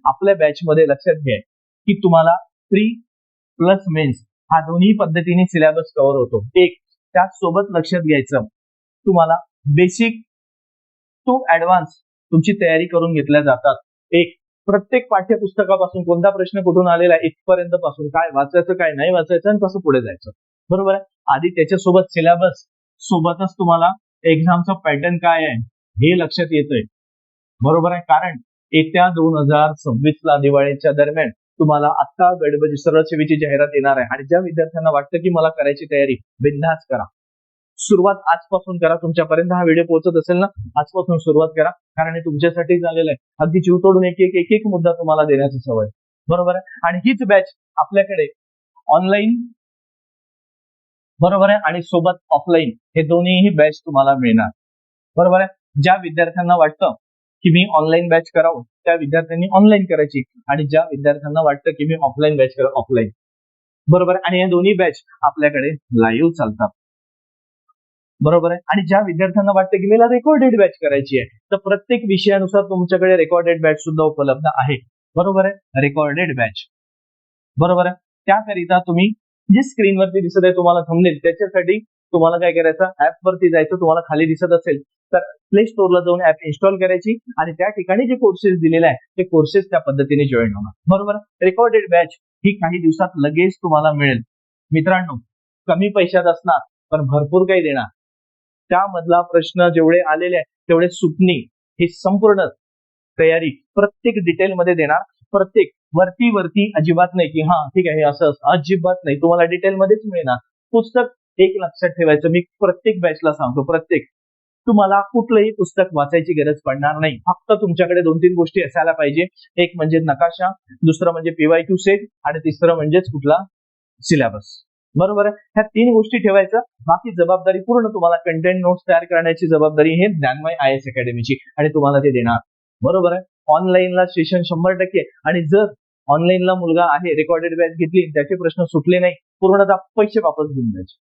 आपल्या बॅच मध्ये लक्षात घ्या की तुम्हाला प्री प्लस मेन्स हा दोन्ही पद्धतीने सिलेबस कव्हर होतो. एक त्याचसोबत लक्षात घ्यायचं तुम्हाला बेसिक टू ऍडव्हान्स तुमची तयारी करून घेतल्या जातात. एक प्रत्येक पाठ्यपुस्तकापासून कोणता प्रश्न कुठून आलेला आहे इथपर्यंत पासून काय वाचायचं काय नाही वाचायचं आणि कसं पुढे जायचं. बरोबर आहे. आधी त्याच्यासोबत सिलेबस सोबतच तुम्हाला एक्झामचा पॅटर्न काय आहे हे लक्षात येतंय. बरोबर आहे. कारण येत्या 2026 ला दिवाळीच्या दरम्यान तुम्हाला आता गडबडी सरळ सेवेची जाहिरात येणार आहे आणि ज्या विद्यार्थ्यांना वाटतं की मला करायची तयारी बिनधास्त करा. सुरुवात आजपासून करा. तुमच्यापर्यंत हा व्हिडिओ पोहोचत असेल ना आजपासून सुरुवात करा कारण हे तुमच्यासाठी झालेलं आहे. अगदी जीव तोडून एक मुद्दा तुम्हाला देण्याची सवय. बरोबर आहे. आणि हीच बॅच आपल्याकडे ऑनलाईन बरोबर आहे आणि सोबत ऑफलाईन हे दोन्हीही बॅच तुम्हाला मिळणार. बरोबर आहे. ज्या विद्यार्थ्यांना वाटतं की मी ऑनलाईन बॅच करावं त्या विद्यार्थ्यांनी ऑनलाईन करायची आणि ज्या विद्यार्थ्यांना वाटतं की मी ऑफलाईन बॅच करावं ऑफलाईन. बरोबर आहे. आणि या दोन्ही बॅच आपल्याकडे लाईव्ह चालतात. बरोबर आहे. आणि ज्या विद्यार्थ्यांना वाटतं की मला रेकॉर्डेड बॅच करायची आहे तर प्रत्येक विषयानुसार तुमच्याकडे रेकॉर्डेड बॅच सुद्धा उपलब्ध आहे. बरोबर आहे. रेकॉर्डेड बॅच बरोबर आहे. त्याकरिता तुम्ही जे स्क्रीनवरती दिसत आहे तुम्हाला थंबनेल त्याच्यासाठी तुम्हाला काय करायचं ऍप वरती जायचं. तुम्हाला खाली दिसत असेल तर प्ले स्टोअरला जाऊन ऍप इन्स्टॉल करायची आणि त्या ठिकाणी जे कोर्सेस दिलेले आहे ते कोर्सेस त्या पद्धतीने जॉईन होणार. बरोबर. रेकॉर्डेड बॅच ही काही दिवसात लगेच तुम्हाला मिळेल. मित्रांनो कमी पैशात असणार पण भरपूर काही देणार. त्यामधला प्रश्न जेवढे आलेले आहेत तेवढे सुटणी ही संपूर्ण तयारी प्रत्येक डिटेलमध्ये देणार. प्रत्येक वरती अजिबात नाही की हा ठीक आहे असं अजिबात नाही. तुम्हाला डिटेलमध्येच मिळणार. पुस्तक एक लक्षात ठेवायचं मी प्रत्येक बॅचला सांगतो प्रत्येक तुम्हाला कुठलंही पुस्तक वाचायची गरज पडणार नाही. फक्त तुमच्याकडे 2-3 गोष्टी असायला पाहिजे. एक म्हणजे नकाशा, दुसरं म्हणजे PYQ सेट आणि तिसरं म्हणजेच कुठला सिलेबस. बरोबर आहे. ह्या 3 गोष्टी ठेवायचं. बाकी जबाबदारी पूर्ण तुम्हाला कंटेंट नोट्स तयार करण्याची जबाबदारी हे ज्ञानमय IAS अकॅडमीची आणि तुम्हाला ते देणार. बरोबर आहे. ऑनलाईनला सेशन 100% आणि जर ऑनलाईनला मुलगा आहे रेकॉर्डेड बॅच घेतली त्याचे प्रश्न सुटले नाही पूर्णतः पैसे वापस घेऊन द्यायचे.